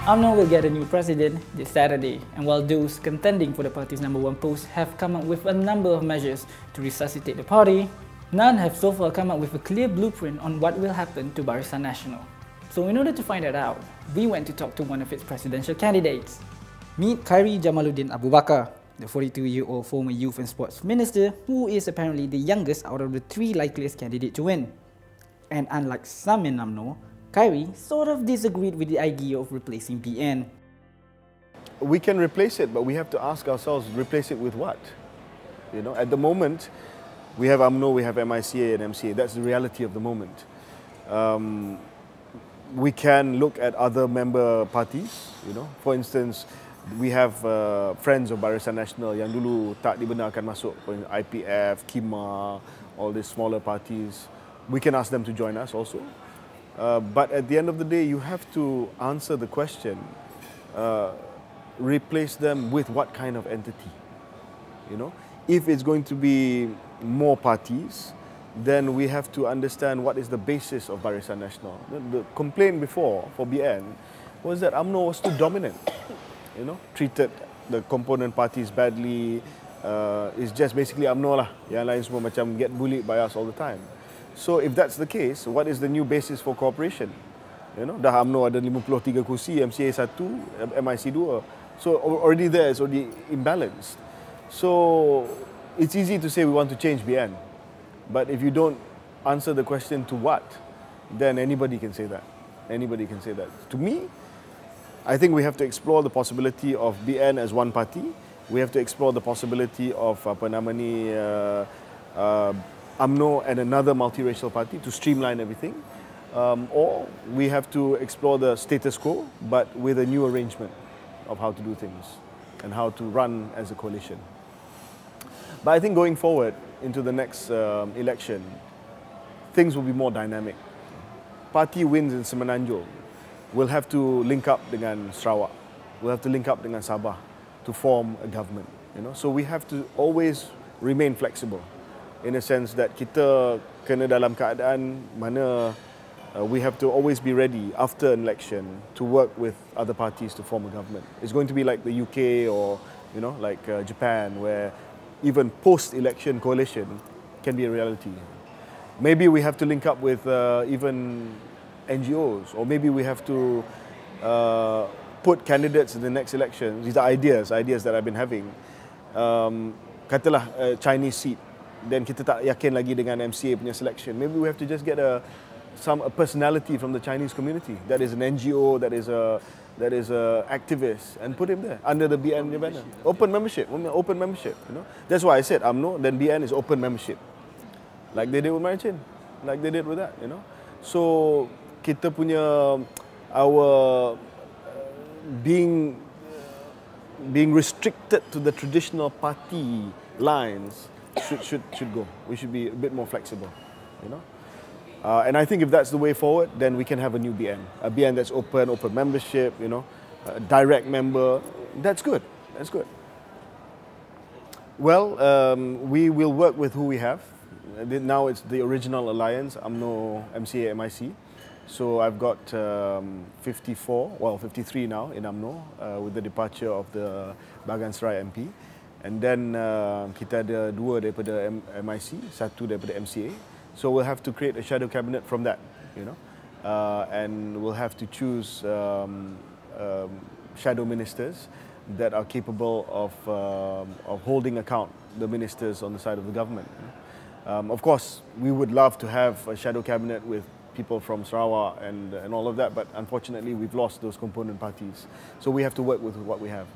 UMNO will get a new president this Saturday, and while those contending for the party's #1 post have come up with a number of measures to resuscitate the party, none have so far come up with a clear blueprint on what will happen to Barisan Nasional. So in order to find that out, we went to talk to one of its presidential candidates. Meet Khairi Jamaluddin Abu Bakar, the 42-year-old former youth and sports minister who is apparently the youngest out of the three likeliest candidates to win. And unlike some in UMNO, Khairi sort of disagreed with the idea of replacing BN. We can replace it, but we have to ask ourselves, replace it with what? You know, at the moment, we have UMNO, we have MICA and MCA. That's the reality of the moment. We can look at other member parties, you know. For instance, we have friends of Barisan Nasional yang dulu tak dibenarkan masuk, IPF, KIMA, all these smaller parties. We can ask them to join us also. But at the end of the day, you have to answer the question, replace them with what kind of entity? You know, if it's going to be more parties, then we have to understand what is the basis of Barisan Nasional. The complaint before for BN was that UMNO was too dominant, you know, treated the component parties badly. It's just basically UMNO lah, yang lain semua macam get bullied by us all the time. So if that's the case, what is the new basis for cooperation? You know, dah UMNO ada 53 kursi, MCA 1, MIC 2. So already there, it's already imbalanced. So it's easy to say we want to change BN. But if you don't answer the question to what, then anybody can say that. Anybody can say that. To me, I think we have to explore the possibility of BN as one party. We have to explore the possibility of UMNO and another multiracial party to streamline everything. Or we have to explore the status quo, but with a new arrangement of how to do things and how to run as a coalition. But I think going forward into the next election, things will be more dynamic. Party wins in Semenanjung, we'll have to link up dengan Sarawak. We'll have to link up dengan Sabah to form a government. You know, so we have to always remain flexible, in a sense that kita kena dalam keadaan mana we have to always be ready after an election to work with other parties to form a government. It's going to be like the UK or, you know, like Japan, where even post-election coalition can be a reality. Maybe we have to link up with even NGOs, or maybe we have to put candidates in the next election. These are ideas that I've been having. Katalah Chinese seat, then kita tak yakin lagi dengan MCA punya selection. Maybe we have to just get a personality from the Chinese community that is an NGO, that is a activist, and put him there under the BN banner. Open membership, you know. That's why I said UMNO, then BN is open membership, like they did with Marichin, like they did with that, you know. So kita punya our being restricted to the traditional party lines should go. We should be a bit more flexible, you know. And I think if that's the way forward, then we can have a new BN. A BN that's open membership, you know, a direct member. That's good. That's good. Well, we will work with who we have. Now it's the original alliance, UMNO, MCA, MIC. So I've got 53 now in UMNO with the departure of the Bagan Serai MP. And then kita ada 2 daripada MIC, 1 daripada MCA. So we'll have to create a shadow cabinet from that, you know, and we'll have to choose shadow ministers that are capable of holding account the ministers on the side of the government. Of course, we would love to have a shadow cabinet with people from Sarawak and all of that, but unfortunately we've lost those component parties. So we have to work with what we have.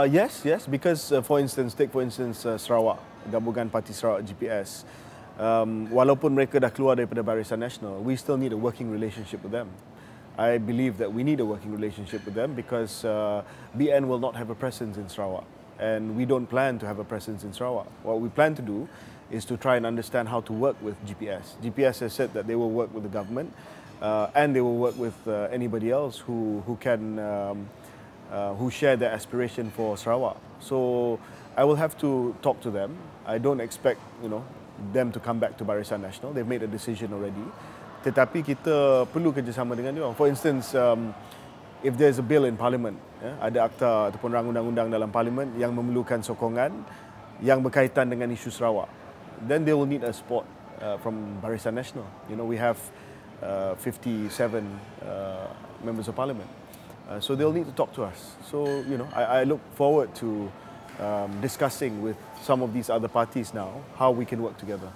Yes, because for instance, Sarawak, Gabungan Parti Sarawak GPS, walaupun mereka dah keluar daripada Barisan Nasional, we still need a working relationship with them. I believe that we need a working relationship with them because BN will not have a presence in Sarawak, and we don't plan to have a presence in Sarawak. What we plan to do is to try and understand how to work with GPS. GPS has said that they will work with the government and they will work with anybody else who share their aspiration for Sarawak. So I will have to talk to them. I don't expect, you know, them to come back to Barisan Nasional. They've made a decision already. Tetapi kita perlu kerjasama dengan dia. For instance, if there's a bill in Parliament, ada akta ataupun rang undang-undang dalam Parlimen yang memerlukan sokongan yang berkaitan dengan isu Sarawak, then they will need a support from Barisan Nasional. You know, we have 57 members of Parliament, so they'll need to talk to us. So, you know, I look forward to discussing with some of these other parties now how we can work together.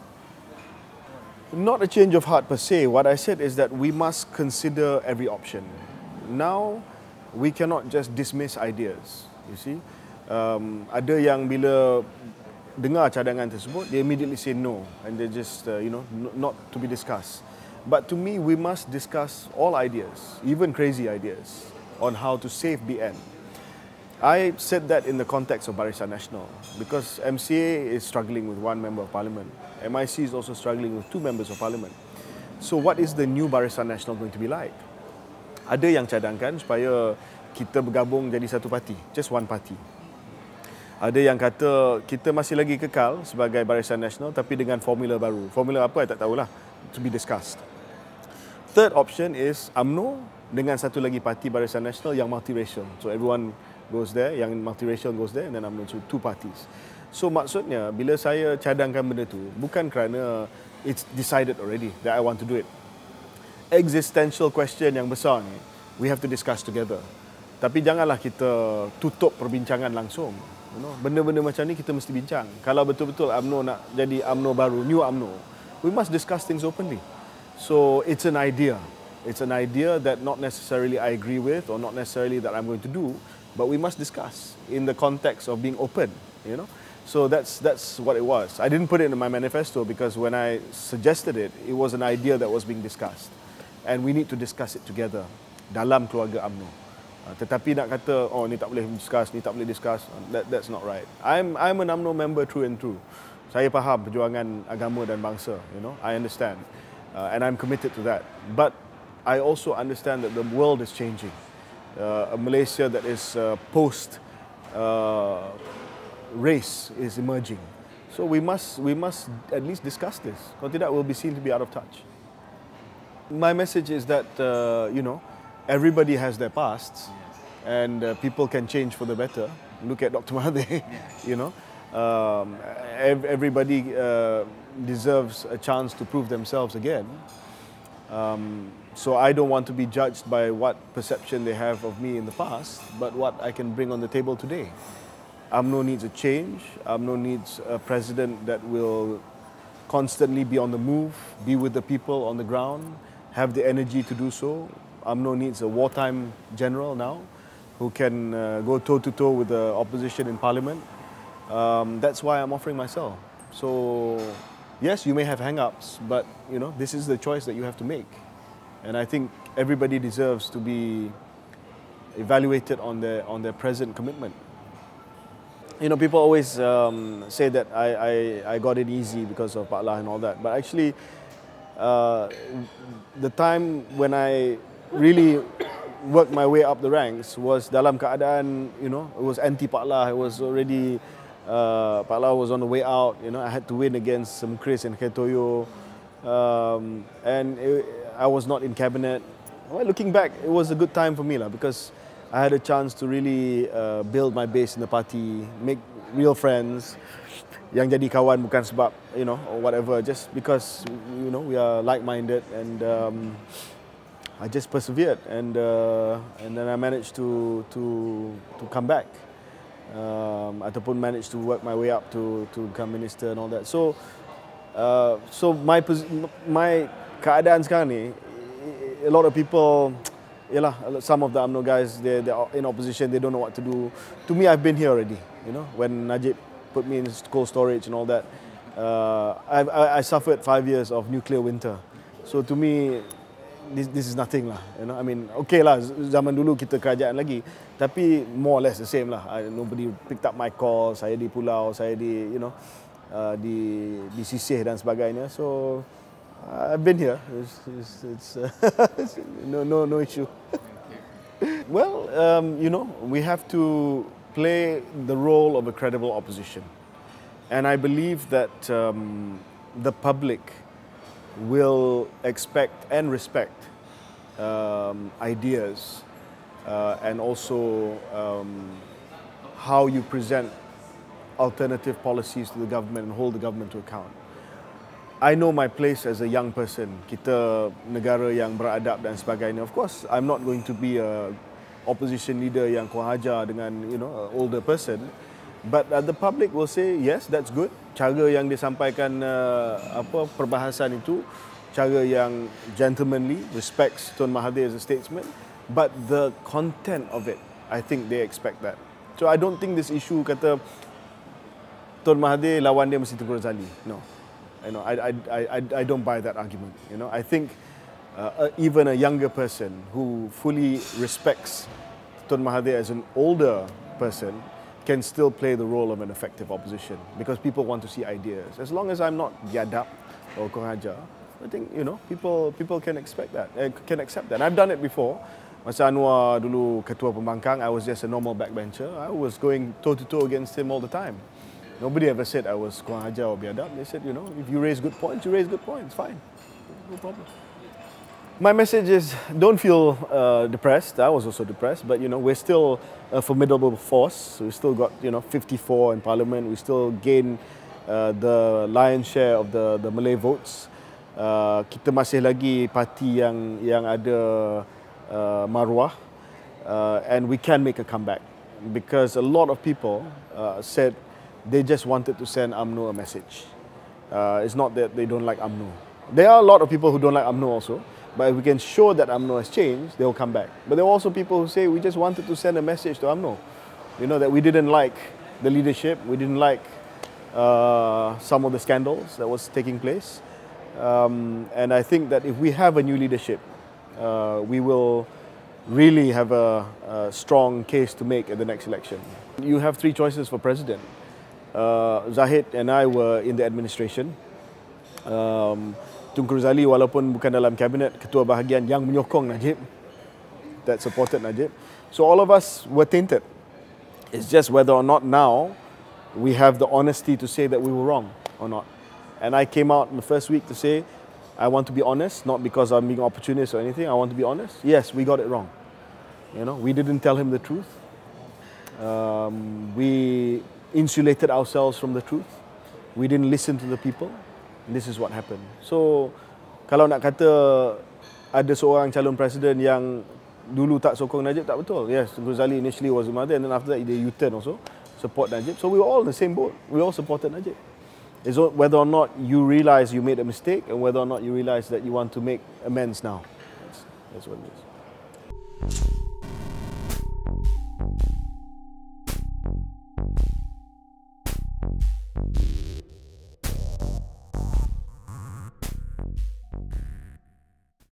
Not a change of heart per se. What I said is that we must consider every option. Now, we cannot just dismiss ideas, you see. Ada yang bila dengar cadangan tersebut, they immediately say no, and they just, you know, not to be discussed. But to me, we must discuss all ideas, even crazy ideas, on how to save BN. I said that in the context of Barisan Nasional, because MCA is struggling with one member of Parliament. MIC is also struggling with 2 members of Parliament. So what is the new Barisan Nasional going to be like? Ada yang cadangkan supaya kita bergabung jadi satu parti, just one party. Ada yang kata kita masih lagi kekal sebagai Barisan Nasional tapi dengan formula baru. Formula apa, I tak tahulah, to be discussed. Third option is UMNO dengan satu lagi parti Barisan Nasional yang multiracial. So everyone goes there, yang multiracial goes there, and then UMNO, so 2 parties. So maksudnya, bila saya cadangkan benda tu, bukan kerana it's decided already that I want to do it. Existential question yang besar ni, we have to discuss together. Tapi janganlah kita tutup perbincangan langsung. You know, benda-benda macam ni kita mesti bincang. Kalau betul-betul UMNO nak jadi UMNO baru, new UMNO, we must discuss things openly. So it's an idea. It's an idea that not necessarily I agree with or not necessarily that I'm going to do, but we must discuss in the context of being open, you know. So that's what it was. I didn't put it in my manifesto because when I suggested it, it was an idea that was being discussed. And we need to discuss it together dalam keluarga UMNO. Tetapi nak kata, oh ni tak boleh discuss, ni tak boleh discuss, that's not right. I'm an UMNO member through and through. Saya faham perjuangan agama dan bangsa, you know, I understand. And I'm committed to that. But I also understand that the world is changing. A Malaysia that is post race is emerging. So we must at least discuss this. Kalau tidak, we'll be seen to be out of touch. My message is that, you know, everybody has their pasts, and people can change for the better. Look at Dr. Mahathir, you know. Everybody deserves a chance to prove themselves again. So I don't want to be judged by what perception they have of me in the past, but what I can bring on the table today. UMNO needs a change. UMNO needs a president that will constantly be on the move, be with the people on the ground, have the energy to do so. UMNO needs a wartime general now who can go toe-to-toe with the opposition in Parliament. That's why I'm offering myself. So, yes, you may have hang-ups, but you know, this is the choice that you have to make. And I think everybody deserves to be evaluated on their present commitment. You know, people always say that I got it easy because of Pak Lah and all that. But actually, the time when I really worked my way up the ranks was dalam keadaan, you know, it was anti Pak Lah. It was already, Pak Lah was on the way out. You know, I had to win against some Chris and Ketoyo. I was not in cabinet. Well, looking back, it was a good time for me lah, because I had a chance to really build my base in the party, make real friends. Yang jadi kawan bukan sebab, you know, or whatever, just because, you know, we are like-minded, and I just persevered, and then I managed to come back, ataupun managed to work my way up to become minister and all that. So my keadaan sekarang ni, a lot of people, some of the UMNO guys, they're in opposition, they don't know what to do. To me, I've been here already, you know, when Najib put me in cold storage and all that. I suffered 5 years of nuclear winter. So to me, this is nothing lah, you know. I mean, okay lah, zaman dulu kita kerajaan lagi, tapi more or less the same lah. Nobody picked up my call, saya di pulau, saya di, you know, di Sisih dan sebagainya. So I've been here. It's no issue. Well, you know, we have to play the role of a credible opposition, and I believe that the public will expect and respect ideas and also how you present alternative policies to the government and hold the government to account. I know my place as a young person. Kita negara yang beradab dan sebagainya. Of course, I'm not going to be a opposition leader yang kurang ajar dengan an older person. But the public will say yes, that's good. Cara yang disampaikan perbahasan itu, cara yang gentlemanly, respects Tun Mahathir as a statesman. But the content of it, I think they expect that. So I don't think this issue kata Tun Mahathir lawan dia mesti Tengku Razali. No. I don't buy that argument. I think even a younger person who fully respects Tun Mahathir as an older person can still play the role of an effective opposition because people want to see ideas. As long as I'm not biadab or kurang ajar, I think people can expect that, can accept that. And I've done it before. Masa Anwar dulu ketua pembangkang, I was just a normal backbencher. I was going toe to toe against him all the time. Nobody ever said I was kurang ajar or biadab. They said, if you raise good points, you raise good points. Fine, no problem. My message is, don't feel depressed. I was also depressed, but we're still a formidable force. We still got 54 in Parliament. We still gain the lion's share of the Malay votes. Kita masih lagi parti yang ada maruah, and we can make a comeback because a lot of people said they just wanted to send UMNO a message. It's not that they don't like UMNO. There are a lot of people who don't like UMNO also, but if we can show that UMNO has changed, they'll come back. But there are also people who say we just wanted to send a message to UMNO, that we didn't like the leadership, we didn't like some of the scandals that was taking place. And I think that if we have a new leadership, we will really have a strong case to make at the next election. You have three choices for president. Zahid and I were in the administration. Tengku Razali walaupun bukan dalam kabinet, ketua bahagian yang menyokong Najib, that supported Najib. So all of us were tainted. It's just whether or not now we have the honesty to say that we were wrong or not. And I came out in the first week to say, I want to be honest, not because I'm being opportunist or anything. I want to be honest. Yes, we got it wrong. We didn't tell him the truth. We insulated ourselves from the truth. We didn't listen to the people. This is what happened. So, kalau nak kata ada seorang calon presiden yang dulu tak sokong Najib, tak betul. Yes, Tengku Razali initially was the mother, and then after that they U-turn also, support Najib. So we were all in the same boat. We all supported Najib. It's whether or not you realize you made a mistake and whether or not you realize that you want to make amends now. That's what it is.